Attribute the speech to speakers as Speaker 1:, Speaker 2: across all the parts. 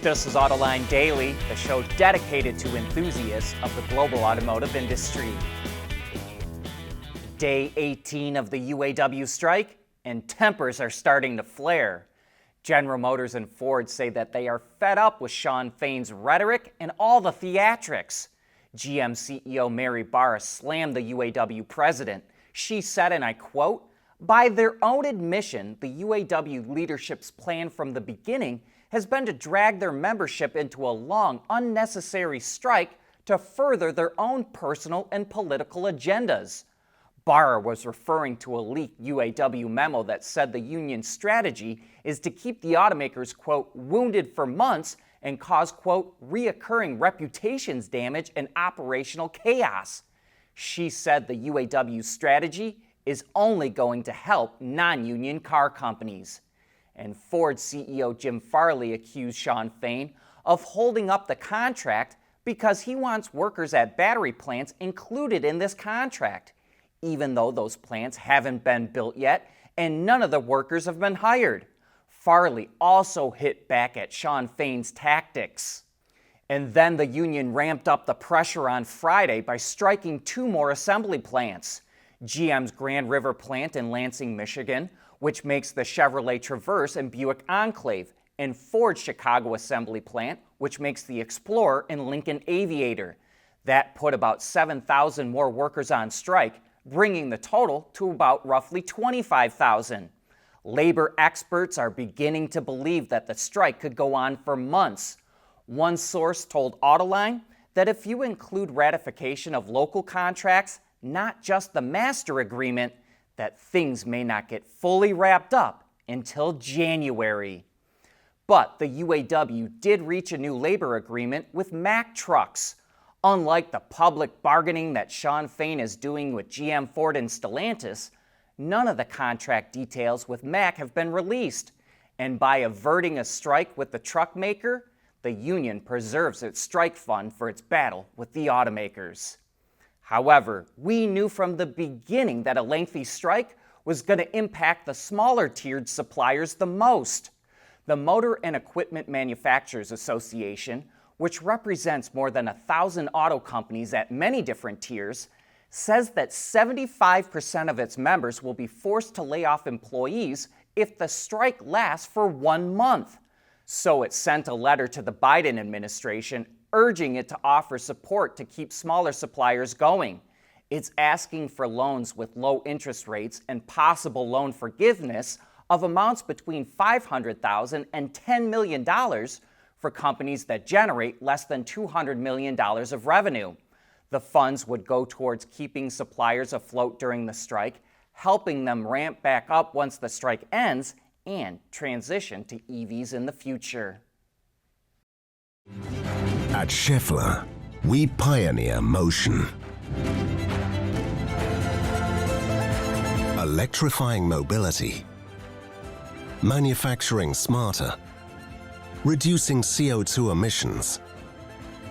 Speaker 1: This is Autoline Daily, the show dedicated to enthusiasts of the global automotive industry. Day 18 of the UAW strike, and tempers are starting to flare. General Motors and Ford say that they are fed up with Shawn Fain's rhetoric and all the theatrics. GM CEO Mary Barra slammed the UAW president. She said, and I quote, "By their own admission, the UAW leadership's plan from the beginning has been to drag their membership into a long, unnecessary strike to further their own personal and political agendas." Barra was referring to a leaked UAW memo that said the union's strategy is to keep the automakers, quote, wounded for months and cause, quote, reoccurring reputations damage and operational chaos. She said the UAW strategy is only going to help non-union car companies. And Ford CEO Jim Farley accused Shawn Fain of holding up the contract because he wants workers at battery plants included in this contract, even though those plants haven't been built yet and none of the workers have been hired. Farley also hit back at Shawn Fain's tactics. And then the union ramped up the pressure on Friday by striking 2 more assembly plants. GM's Grand River plant in Lansing, Michigan, which makes the Chevrolet Traverse and Buick Enclave, and Ford's Chicago assembly plant, which makes the Explorer and Lincoln Aviator. That put about 7,000 more workers on strike, bringing the total to about roughly 25,000. Labor experts are beginning to believe that the strike could go on for months. One source told Autoline that if you include ratification of local contracts, not just the master agreement, that things may not get fully wrapped up until January. But the UAW did reach a new labor agreement with Mack trucks. Unlike the public bargaining that Shawn Fain is doing with GM, Ford, and Stellantis, none of the contract details with Mack have been released. And by averting a strike with the truck maker, the union preserves its strike fund for its battle with the automakers. However, we knew from the beginning that a lengthy strike was going to impact the smaller tiered suppliers the most. The Motor and Equipment Manufacturers Association, which represents more than 1,000 auto companies at many different tiers, says that 75% of its members will be forced to lay off employees if the strike lasts for 1 month. So it sent a letter to the Biden administration urging it to offer support to keep smaller suppliers going. It's asking for loans with low interest rates and possible loan forgiveness of amounts between $500,000 and $10 million for companies that generate less than $200 million of revenue. The funds would go towards keeping suppliers afloat during the strike, helping them ramp back up once the strike ends, and transition to EVs in the future.
Speaker 2: At Schaeffler, we pioneer motion. Electrifying mobility, manufacturing smarter, reducing CO2 emissions,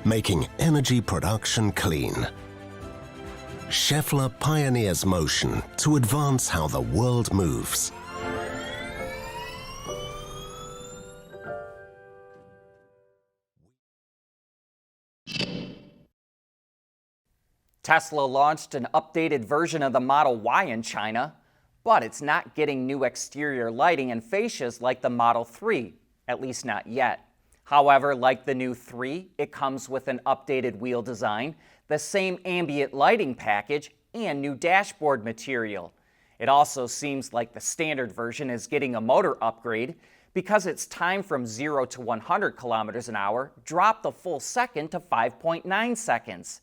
Speaker 2: making energy production clean. Schaeffler pioneers motion to advance how the world moves.
Speaker 1: Tesla launched an updated version of the Model Y in China, but it's not getting new exterior lighting and fascias like the Model 3, at least not yet. However, like the new 3, it comes with an updated wheel design, the same ambient lighting package, and new dashboard material. It also seems like the standard version is getting a motor upgrade because its time from 0 to 100 kilometers an hour dropped a full second to 5.9 seconds.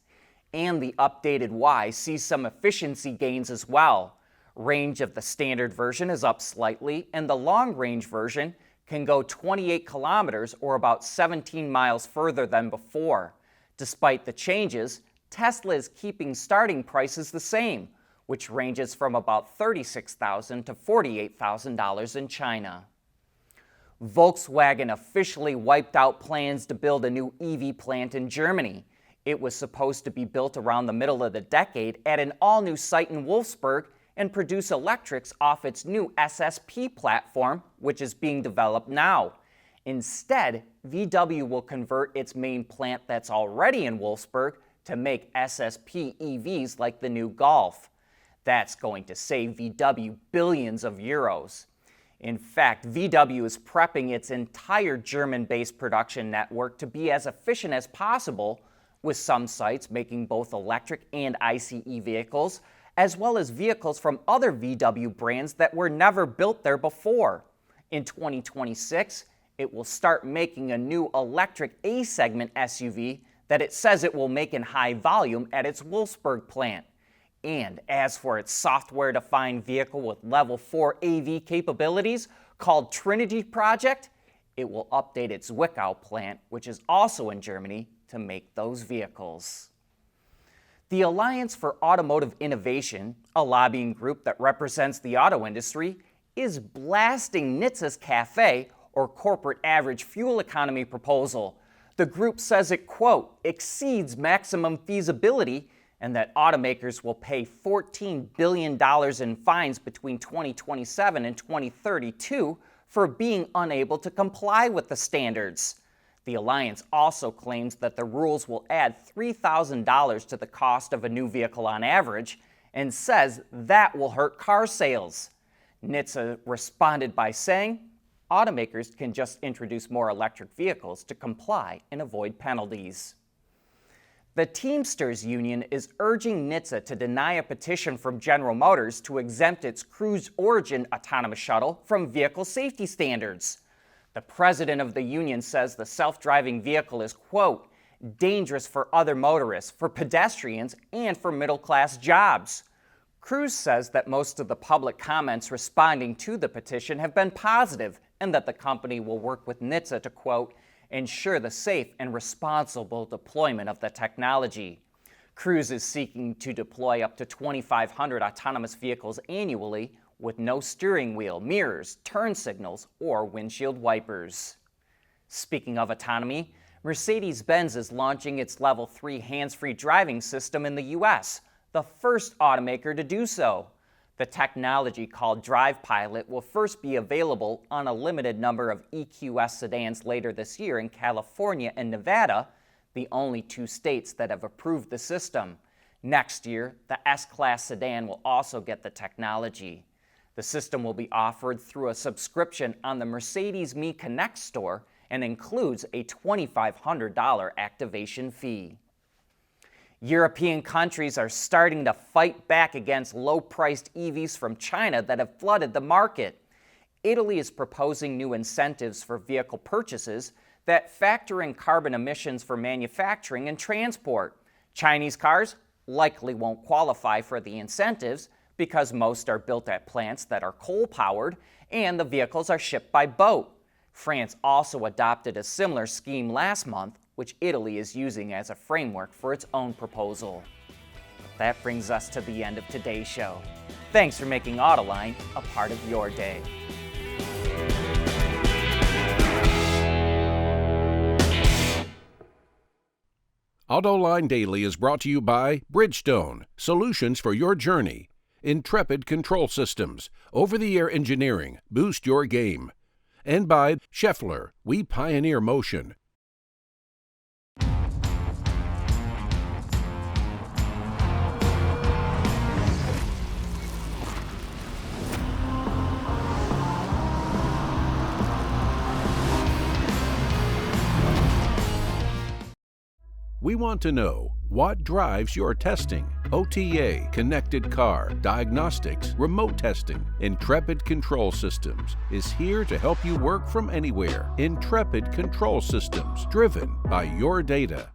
Speaker 1: And the updated Y sees some efficiency gains as well. Range of the standard version is up slightly, and the long-range version can go 28 kilometers or about 17 miles further than before. Despite the changes, Tesla is keeping starting prices the same, which ranges from about $36,000 to $48,000 in China. Volkswagen officially wiped out plans to build a new EV plant in Germany. It was supposed to be built around the middle of the decade at an all-new site in Wolfsburg and produce electrics off its new SSP platform, which is being developed now. Instead, VW will convert its main plant that's already in Wolfsburg to make SSP EVs like the new Golf. That's going to save VW billions of euros. In fact, VW is prepping its entire German-based production network to be as efficient as possible, with some sites making both electric and ICE vehicles, as well as vehicles from other VW brands that were never built there before. In 2026, it will start making a new electric A-segment SUV that it says it will make in high volume at its Wolfsburg plant. And as for its software-defined vehicle with Level 4 AV capabilities called Trinity Project, it will update its Zwickau plant, which is also in Germany, to make those vehicles. The Alliance for Automotive Innovation, a lobbying group that represents the auto industry, is blasting NHTSA's CAFE, or Corporate Average Fuel Economy proposal. The group says it, quote, exceeds maximum feasibility and that automakers will pay $14 billion in fines between 2027 and 2032 for being unable to comply with the standards. The Alliance also claims that the rules will add $3,000 to the cost of a new vehicle on average and says that will hurt car sales. NHTSA responded by saying, automakers can just introduce more electric vehicles to comply and avoid penalties. The Teamsters union is urging NHTSA to deny a petition from General Motors to exempt its Cruise Origin autonomous shuttle from vehicle safety standards. The president of the union says the self-driving vehicle is, quote, dangerous for other motorists, for pedestrians, and for middle-class jobs. Cruise says that most of the public comments responding to the petition have been positive and that the company will work with NHTSA to, quote, ensure the safe and responsible deployment of the technology. Cruise is seeking to deploy up to 2,500 autonomous vehicles annually with no steering wheel, mirrors, turn signals, or windshield wipers. Speaking of autonomy, Mercedes-Benz is launching its Level 3 hands-free driving system in the U.S., the first automaker to do so. The technology, called Drive Pilot, will first be available on a limited number of EQS sedans later this year in California and Nevada, the only two states that have approved the system. Next year, the S-Class sedan will also get the technology. The system will be offered through a subscription on the Mercedes Me Connect store and includes a $2,500 activation fee. European countries are starting to fight back against low-priced EVs from China that have flooded the market. Italy is proposing new incentives for vehicle purchases that factor in carbon emissions for manufacturing and transport. Chinese cars likely won't qualify for the incentives because most are built at plants that are coal-powered and the vehicles are shipped by boat. France also adopted a similar scheme last month, which Italy is using as a framework for its own proposal. That brings us to the end of today's show. Thanks for making Autoline a part of your day.
Speaker 3: Autoline Daily is brought to you by Bridgestone, solutions for your journey. Intrepid Control Systems, over-the-air engineering, boost your game. And by Scheffler, we pioneer motion. We want to know what drives your testing. OTA, connected car, diagnostics, remote testing. Intrepid Control Systems is here to help you work from anywhere. Intrepid Control Systems, driven by your data.